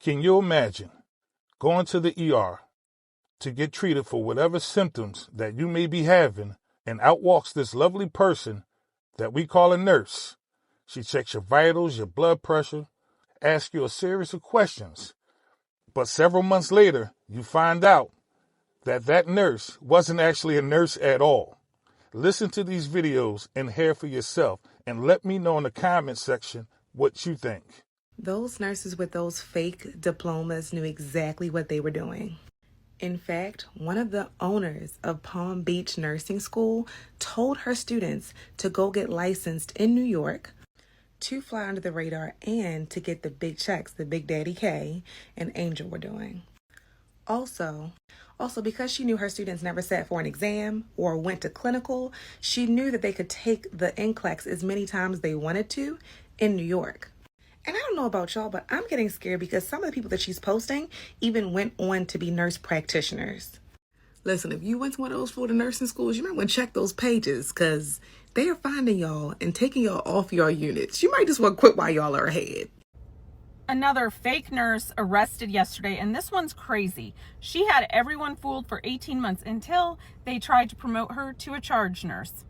Can you imagine going to the ER to get treated for whatever symptoms that you may be having, and out walks this lovely person that we call a nurse? She checks your vitals, your blood pressure, asks you a series of questions. But several months later, you find out that that nurse wasn't actually a nurse at all. Listen to these videos and hear for yourself, and let me know in the comment section what you think. Those nurses with those fake diplomas knew exactly what they were doing. In fact, one of the owners of Palm Beach Nursing School told her students to go get licensed in New York, to fly under the radar, and to get the big checks that Big Daddy K and Angel were doing. Also, because she knew her students never sat for an exam or went to clinical, she knew that they could take the NCLEX as many times as they wanted to in New York. And I don't know about y'all, but I'm getting scared because some of the people that she's posting even went on to be nurse practitioners. Listen, if you went to one of those Florida nursing schools, you might want to check those pages because they are finding y'all and taking y'all off your units. You might just want to quit while y'all are ahead. Another fake nurse arrested yesterday, and this one's crazy. She had everyone fooled for 18 months until they tried to promote her to a charge nurse.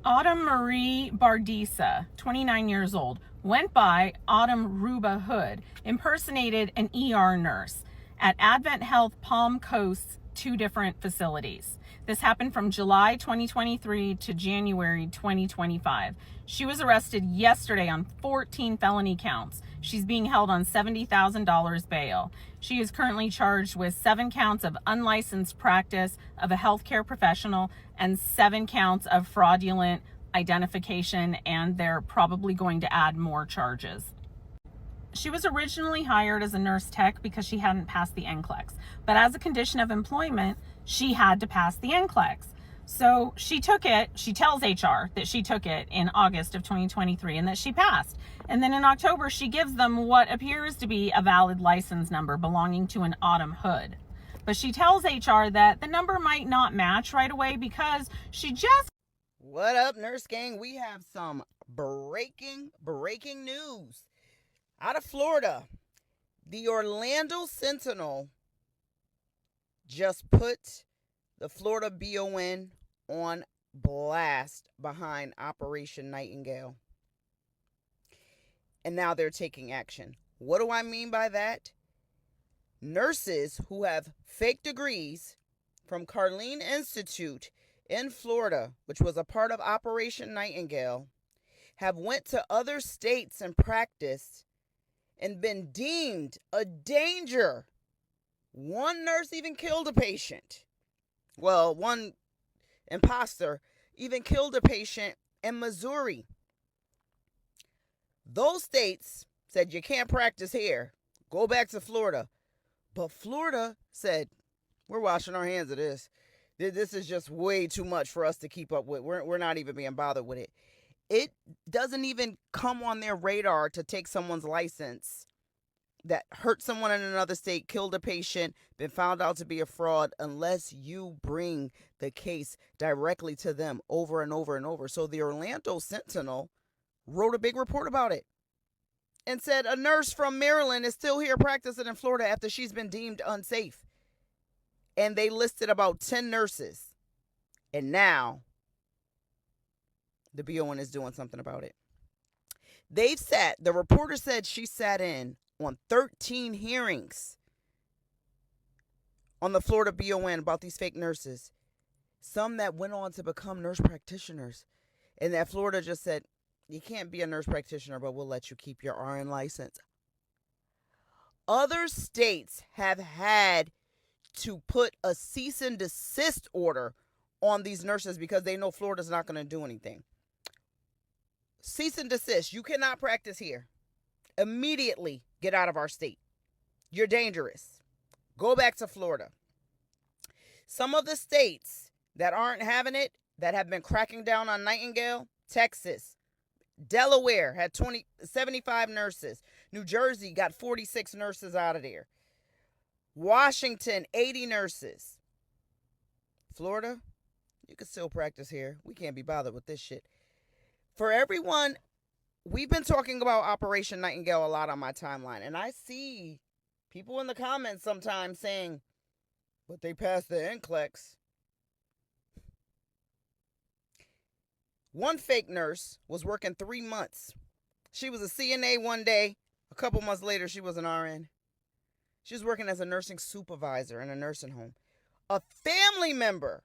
Autumn Marie Bardisa, 29 years old, went by Autumn Ruba Hood, impersonated an ER nurse at Advent Health Palm Coast's 2 different facilities. This happened from July 2023 to January 2025. She was arrested yesterday on 14 felony counts. She's being held on $70,000 bail. She is currently charged with 7 counts of unlicensed practice of a healthcare professional and 7 counts of fraudulent identification, and they're probably going to add more charges. She was originally hired as a nurse tech because she hadn't passed the NCLEX, but as a condition of employment, she had to pass the NCLEX. So she took it, she tells HR that she took it in August of 2023 and that she passed. And then in October, she gives them what appears to be a valid license number belonging to an Autumn Hood. But she tells HR that the number might not match right away because she just... What up, Nurse Gang? We have some breaking news. Out of Florida, the Orlando Sentinel just put the Florida BON on blast behind Operation Nightingale. And now they're taking action. What do I mean by that? Nurses who have fake degrees from Carleen Institute in Florida, which was a part of Operation Nightingale, have went to other states and practiced and been deemed a danger. One nurse even killed a patient. Well, one imposter even killed a patient in Missouri. Those states said you can't practice here. Go back to Florida. But Florida said, we're washing our hands of this. This is just way too much for us to keep up with. We're not even being bothered with it. It doesn't even come on their radar to take someone's license that hurt someone in another state, killed a patient, been found out to be a fraud, unless you bring the case directly to them over and over and over. So the Orlando Sentinel wrote a big report about it and said a nurse from Maryland is still here practicing in Florida after she's been deemed unsafe. And they listed about 10 nurses. And now the BON is doing something about it. The reporter said she sat in on 13 hearings on the Florida BON about these fake nurses. Some that went on to become nurse practitioners. And that Florida just said, you can't be a nurse practitioner, but we'll let you keep your RN license. Other states have had to put a cease and desist order on these nurses because they know Florida's not going to do anything. Cease and desist. You cannot practice here. Immediately get out of our state. You're dangerous. Go back to Florida. Some of the states that aren't having it, that have been cracking down on Nightingale, Texas, Delaware had 75 nurses. New Jersey got 46 nurses out of there. Washington, 80 nurses. Florida, you can still practice here. We can't be bothered with this shit. For everyone we've been talking about Operation Nightingale a lot on my timeline, and I see people in the comments sometimes saying, but they passed the NCLEX. One fake nurse was working 3 months. She was a CNA one day. A couple months later, she was an RN. She was working as a nursing supervisor in a nursing home. A family member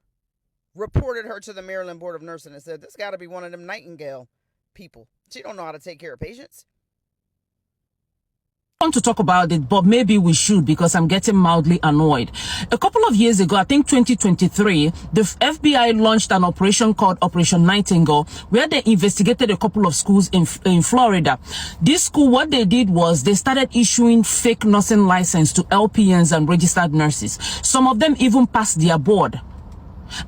reported her to the Maryland Board of Nursing and said, this got to be one of them Nightingale people. She don't know how to take care of patients. Want to talk about it, but maybe we should, because I'm getting mildly annoyed. A couple of years ago, I think 2023, the FBI launched an operation called Operation Nightingale, where they investigated a couple of schools in Florida. This school, what they did was they started issuing fake nursing license to LPNs and registered nurses. Some of them even passed their board.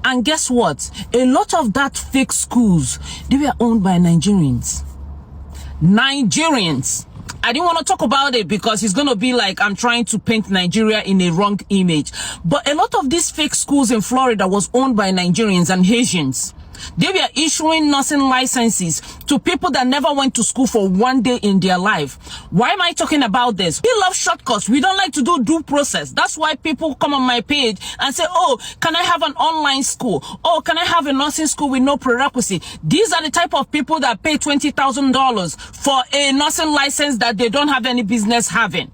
And guess what? A lot of that fake schools, they were owned by Nigerians. I didn't want to talk about it because it's going to be like I'm trying to paint Nigeria in a wrong image. But a lot of these fake schools in Florida was owned by Nigerians and Haitians. They were issuing nursing licenses to people that never went to school for one day in their life. Why am I talking about this? We love shortcuts. We don't like to do due process. That's why people come on my page and say, oh, can I have an online school? Oh, can I have a nursing school with no prerequisite? These are the type of people that pay $20,000 for a nursing license that they don't have any business having.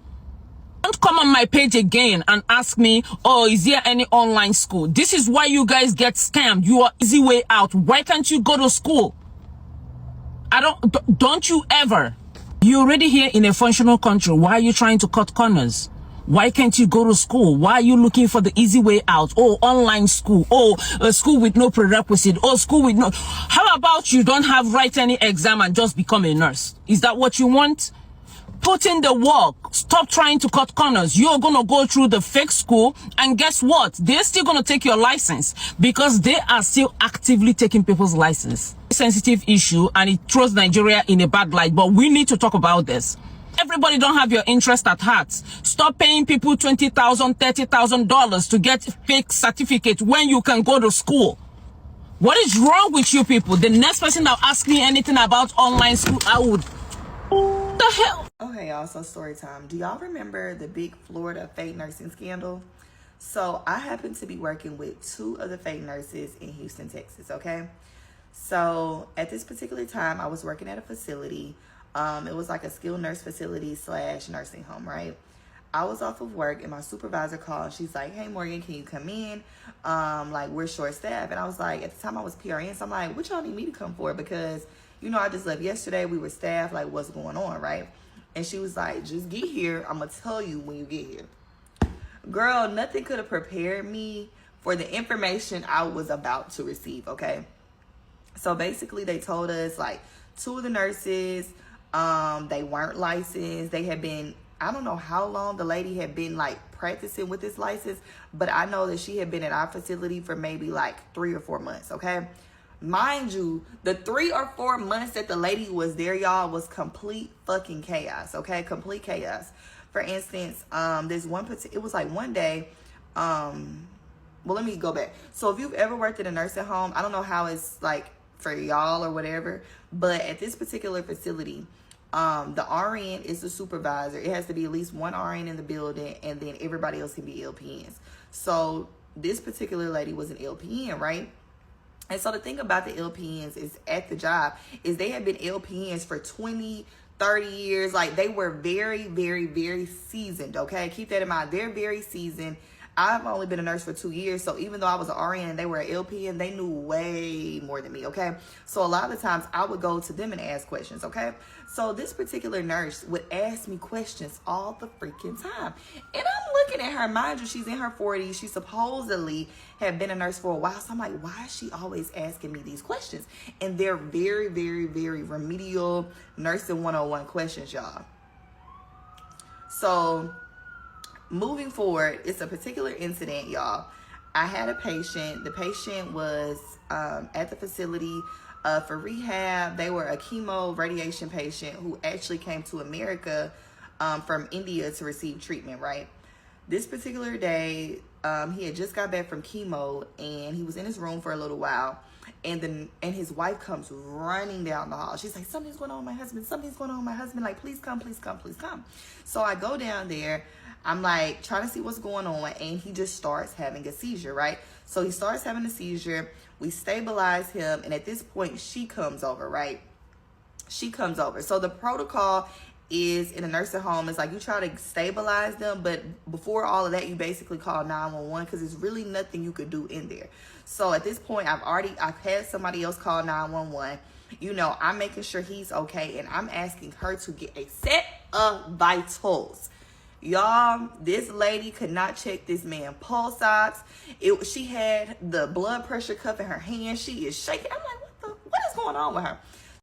Don't come on my page again and ask me, oh, is there any online school? This is why you guys get scammed. You are easy way out. Why can't you go to school? Don't you ever. You're already here in a functional country. Why are you trying to cut corners? Why can't you go to school? Why are you looking for the easy way out? Oh, online school. Oh, a school with no prerequisite. Oh, school with no... How about you don't write any exam and just become a nurse? Is that what you want? Put in the work. Stop trying to cut corners. You're going to go through the fake school, and guess what? They're still going to take your license because they are still actively taking people's license. Sensitive issue, and it throws Nigeria in a bad light, but we need to talk about this. Everybody don't have your interest at heart. Stop paying people $20,000, $30,000 to get fake certificate when you can go to school. What is wrong with you people? The next person that asks me anything about online school, I would... What the hell? Okay, y'all, so story time. Do y'all remember the big Florida fake nursing scandal? So I happen to be working with 2 of the fake nurses in Houston, Texas, okay? So at this particular time, I was working at a facility. It was like a skilled nurse facility / nursing home, right? I was off of work and my supervisor called and she's like, hey, Morgan, can you come in? Like, we're short staffed. And I was like, at the time I was PRN, so I'm like, what y'all need me to come for? Because, you know, I just left yesterday. We were staffed, like, what's going on, right? And she was like, just get here. I'm going to tell you when you get here. Girl, nothing could have prepared me for the information I was about to receive, okay? So basically they told us, like, 2 of the nurses, they weren't licensed. They had been, I don't know how long the lady had been, like, practicing with this license, but I know that she had been at our facility for maybe, like, 3 or 4 months, okay? Mind you, the 3 or 4 months that the lady was there, y'all, was complete fucking chaos, okay? Complete chaos. For instance, there's it was like one day, well, let me go back. So if you've ever worked in a nursing home, I don't know how it's like for y'all or whatever, but at this particular facility, the RN is the supervisor. It has to be at least 1 RN in the building, and then everybody else can be LPNs. So this particular lady was an LPN, right? And so the thing about the LPNs is at the job is they have been LPNs for 20, 30 years. Like, they were very, very, very seasoned, okay? Keep that in mind. They're very seasoned. I've only been a nurse for 2 years, so even though I was an RN and they were an LPN, they knew way more than me, okay? So a lot of the times I would go to them and ask questions, okay? So this particular nurse would ask me questions all the freaking time. And I'm looking at her, mind you, she's in her 40s. She supposedly had been a nurse for a while. So I'm like, why is she always asking me these questions? And they're very, very, very remedial nursing 101 questions, y'all. So moving forward, it's a particular incident, y'all. I had a patient. The patient was at the facility for rehab. They were a chemo radiation patient who actually came to America from India to receive treatment, right? This particular day, he had just got back from chemo, and he was in his room for a little while, and his wife comes running down the hall. She's like, something's going on with my husband. Something's going on with my husband. Like, please come, please come, please come. So I go down there. I'm like trying to see what's going on, and he just starts having a seizure, right? So he starts having a seizure. We stabilize him, and at this point, she comes over, right? She comes over. So the protocol is in a nursing home, it's like you try to stabilize them, but before all of that, you basically call 911 because there's really nothing you could do in there. So at this point, I've had somebody else call 911. You know, I'm making sure he's okay, and I'm asking her to get a set of vitals. Y'all, this lady could not check this man pulse ox. She had the blood pressure cuff in her hand. She is shaking. I'm like, what is going on with her?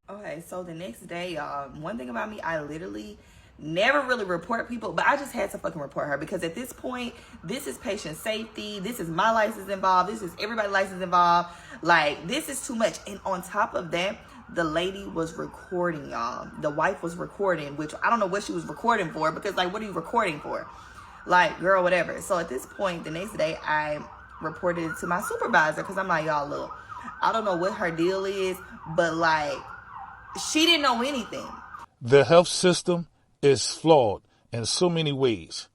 Okay, so the next day, y'all, one thing about me, I literally never really report people, but I just had to fucking report her because at this point, this is patient safety. This is my license involved. This is everybody's license involved. Like, this is too much. And on top of that, the lady was recording, y'all. The wife was recording, which I don't know what she was recording for because, like, what are you recording for? Like, girl, whatever. So at this point, the next day, I reported it to my supervisor because I'm like, y'all, look, I don't know what her deal is, but, like, she didn't know anything. The health system is flawed in so many ways.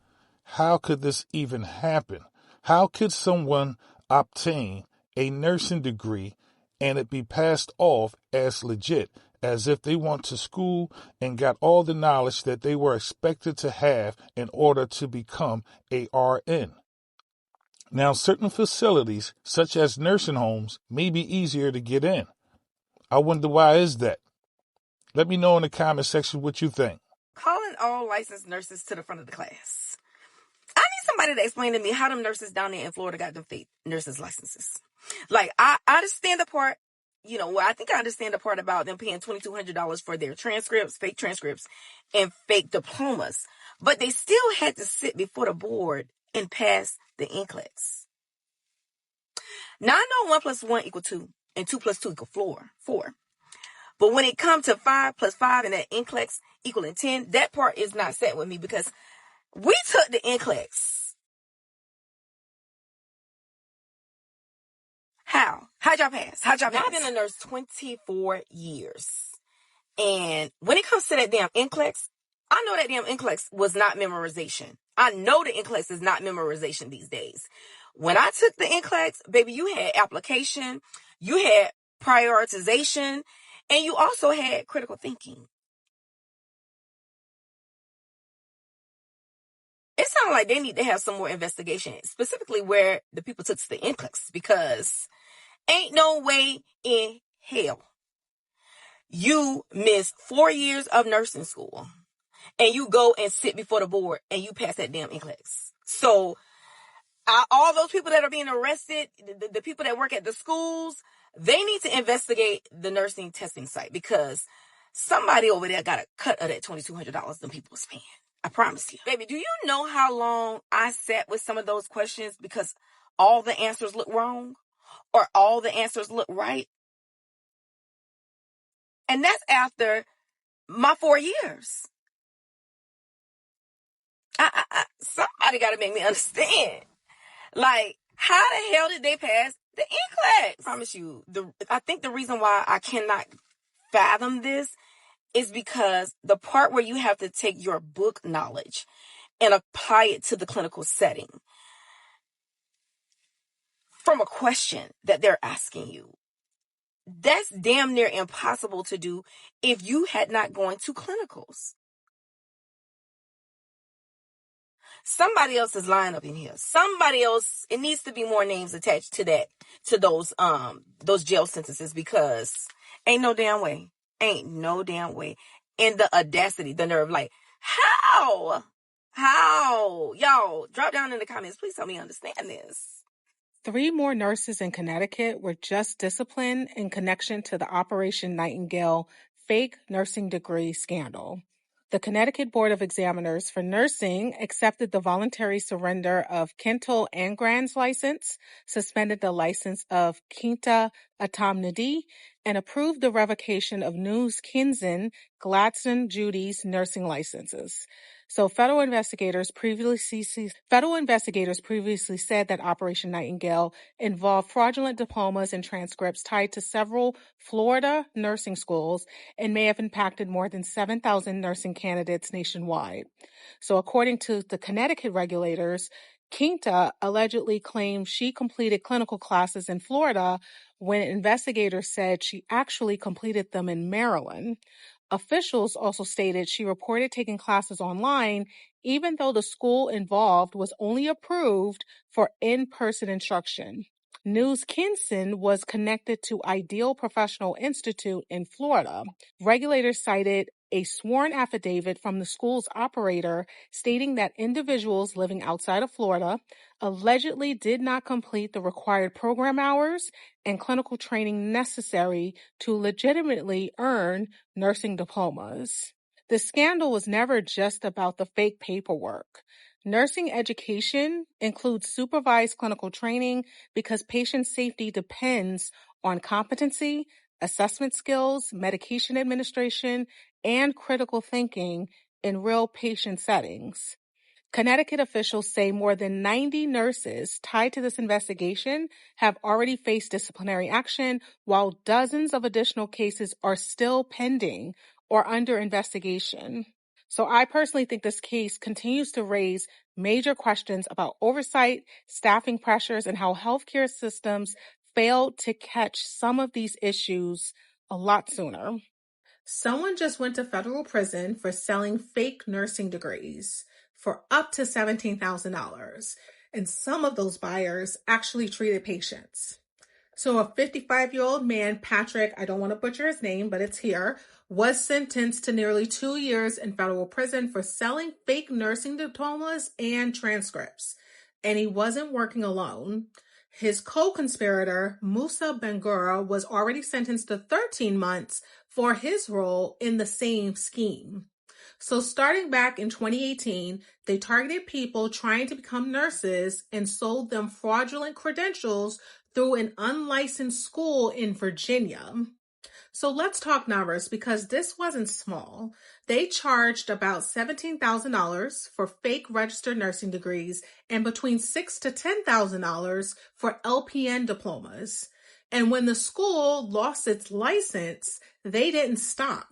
How could this even happen? How could someone obtain a nursing degree and it be passed off as legit, as if they went to school and got all the knowledge that they were expected to have in order to become a RN? Now, certain facilities, such as nursing homes, may be easier to get in. I wonder why is that? Let me know in the comment section what you think. Calling all licensed nurses to the front of the class. I need somebody to explain to me how them nurses down there in Florida got them fake nurses licenses. Like, I understand the part, I think I understand the part about them paying $2,200 for their transcripts, fake transcripts, and fake diplomas. But they still had to sit before the board and pass the NCLEX. Now, I know 1 + 1 = 2, and 2 + 2 = 4. But when it comes to 5 + 5 and that NCLEX equaling 10, that part is not set with me because we took the NCLEX. How? How'd y'all pass? I've been a nurse 24 years. And when it comes to that damn NCLEX, I know that damn NCLEX was not memorization. I know the NCLEX is not memorization these days. When I took the NCLEX, baby, you had application, you had prioritization, and you also had critical thinking. It sounds like they need to have some more investigation, specifically where the people took the NCLEX, because ain't no way in hell you miss 4 years of nursing school and you go and sit before the board and you pass that damn NCLEX. So all those people that are being arrested, the people that work at the schools, they need to investigate the nursing testing site because somebody over there got a cut of that $2,200 them people was paying. I promise you. Baby, do you know how long I sat with some of those questions because all the answers look wrong or all the answers look right? And that's after my 4 years. Somebody got to make me understand. Like, how the hell did they pass the NCLEX? I promise you, I think the reason why I cannot fathom this is because the part where you have to take your book knowledge and apply it to the clinical setting from a question that they're asking you, that's damn near impossible to do if you had not gone to clinicals. Somebody else is lying up in here. Somebody else, it needs to be more names attached to that, to those jail sentences, because ain't no damn way. Ain't no damn way. And the audacity, the nerve, like, how? Y'all, drop down in the comments. Please help me understand this. 3 more nurses in Connecticut were just disciplined in connection to the Operation Nightingale fake nursing degree scandal. The Connecticut Board of Examiners for Nursing accepted the voluntary surrender of Kento Angran's license, suspended the license of Kinta Atamnadi, and approved the revocation of News Kinzen, Gladson Judy's nursing licenses. So federal investigators previously said that Operation Nightingale involved fraudulent diplomas and transcripts tied to several Florida nursing schools and may have impacted more than 7,000 nursing candidates nationwide. So according to the Connecticut regulators, Quinta allegedly claimed she completed clinical classes in Florida when investigators said she actually completed them in Maryland. Officials also stated she reported taking classes online, even though the school involved was only approved for in-person instruction. News Kinson was connected to Ideal Professional Institute in Florida. Regulators cited a sworn affidavit from the school's operator stating that individuals living outside of Florida allegedly did not complete the required program hours and clinical training necessary to legitimately earn nursing diplomas. The scandal was never just about the fake paperwork. Nursing education includes supervised clinical training because patient safety depends on competency, assessment skills, medication administration, and critical thinking in real patient settings. Connecticut officials say more than 90 nurses tied to this investigation have already faced disciplinary action, while dozens of additional cases are still pending or under investigation. So I personally think this case continues to raise major questions about oversight, staffing pressures, and how healthcare systems failed to catch some of these issues a lot sooner. Someone just went to federal prison for selling fake nursing degrees for up to $17,000, and some of those buyers actually treated patients. So a 55-year-old man, Patrick, I don't want to butcher his name, but it's here, was sentenced to nearly 2 years in federal prison for selling fake nursing diplomas and transcripts. And he wasn't working alone. His co-conspirator, Musa Bangura, was already sentenced to 13 months for his role in the same scheme. So starting back in 2018, they targeted people trying to become nurses and sold them fraudulent credentials through an unlicensed school in Virginia. So let's talk numbers, because this wasn't small. They charged about $17,000 for fake registered nursing degrees and between $6,000 to $10,000 for LPN diplomas. And when the school lost its license, they didn't stop.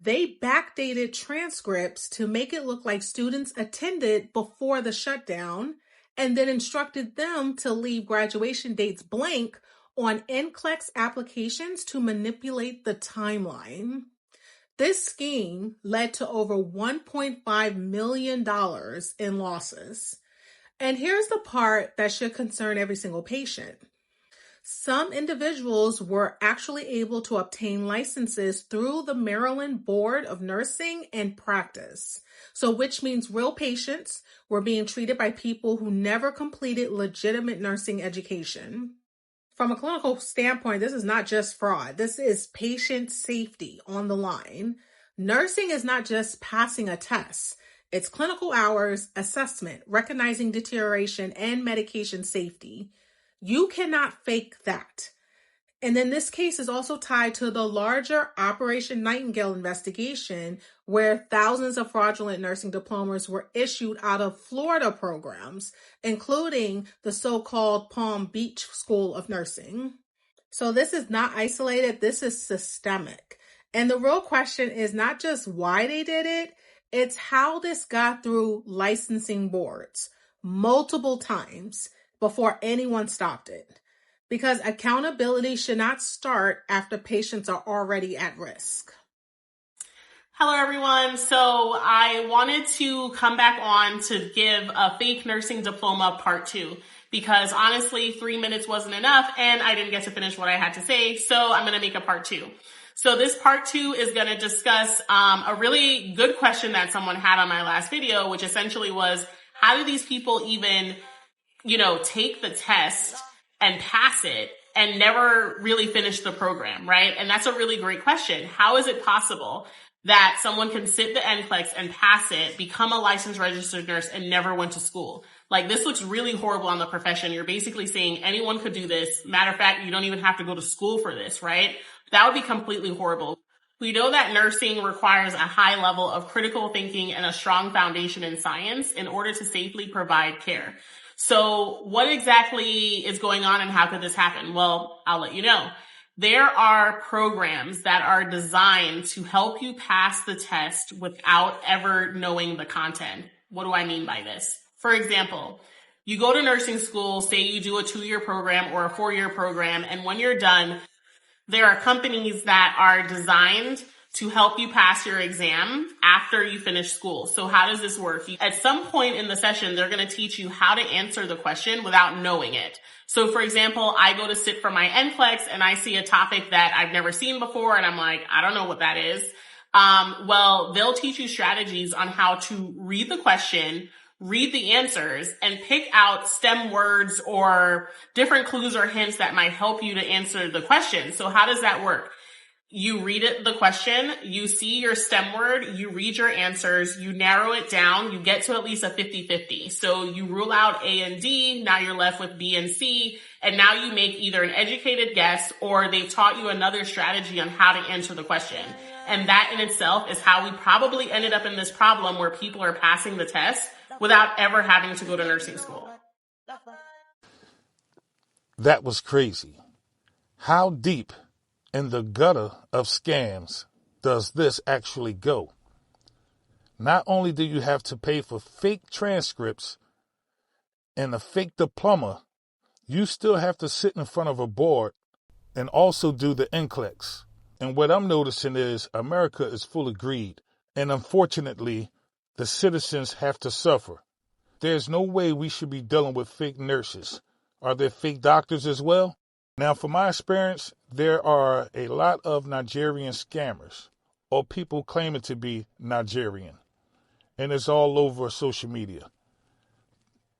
They backdated transcripts to make it look like students attended before the shutdown, and then instructed them to leave graduation dates blank on NCLEX applications to manipulate the timeline. This scheme led to over $1.5 million in losses. And here's the part that should concern every single patient. Some individuals were actually able to obtain licenses through the Maryland Board of Nursing and Practice. So which means real patients were being treated by people who never completed legitimate nursing education. From a clinical standpoint, this is not just fraud. This is patient safety on the line. Nursing is not just passing a test. It's clinical hours, assessment, recognizing deterioration, and medication safety. You cannot fake that. And then this case is also tied to the larger Operation Nightingale investigation, where thousands of fraudulent nursing diplomas were issued out of Florida programs, including the so-called Palm Beach School of Nursing. So this is not isolated, this is systemic. And the real question is not just why they did it, it's how this got through licensing boards multiple times before anyone stopped it. Because accountability should not start after patients are already at risk. Hello, everyone. So I wanted to come back on to give a fake nursing diploma part 2, because honestly, 3 minutes wasn't enough and I didn't get to finish what I had to say. So I'm going to make a part 2. So this part 2 is going to discuss a really good question that someone had on my last video, which essentially was, how do these people even, take the test and pass it and never really finish the program, right? And that's a really great question. How is it possible that someone can sit the NCLEX and pass it, become a licensed registered nurse, and never went to school? Like, this looks really horrible on the profession. You're basically saying anyone could do this. Matter of fact, you don't even have to go to school for this, right? That would be completely horrible. We know that nursing requires a high level of critical thinking and a strong foundation in science in order to safely provide care. So what exactly is going on and how could this happen? Well, I'll let you know. There are programs that are designed to help you pass the test without ever knowing the content. What do I mean by this? For example, you go to nursing school, say you do a 2-year program or a 4-year program, and when you're done, there are companies that are designed to help you pass your exam after you finish school. So how does this work? At some point in the session, they're going to teach you how to answer the question without knowing it. So for example, I go to sit for my NCLEX and I see a topic that I've never seen before and I'm like, I don't know what that is. Well, they'll teach you strategies on how to read the question, read the answers, and pick out STEM words or different clues or hints that might help you to answer the question. So how does that work? You read the question, you see your STEM word, you read your answers, you narrow it down, you get to at least a 50-50. So you rule out A and D, now you're left with B and C, and now you make either an educated guess or they've taught you another strategy on how to answer the question. And that in itself is how we probably ended up in this problem where people are passing the test without ever having to go to nursing school. That was crazy. How deep in the gutter of scams does this actually go? Not only do you have to pay for fake transcripts and a fake diploma, you still have to sit in front of a board and also do the NCLEX. And what I'm noticing is America is full of greed. And unfortunately, the citizens have to suffer. There's no way we should be dealing with fake nurses. Are there fake doctors as well? Now, from my experience, there are a lot of Nigerian scammers or people claiming to be Nigerian. And it's all over social media.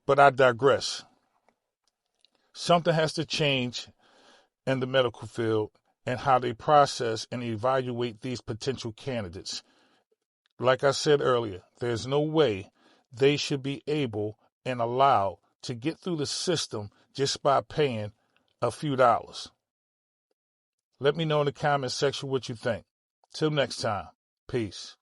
But I digress. Something has to change in the medical field and how they process and evaluate these potential candidates. Like I said earlier, there's no way they should be able and allowed to get through the system just by paying a few dollars. Let me know in the comment section what you think. Till next time, peace.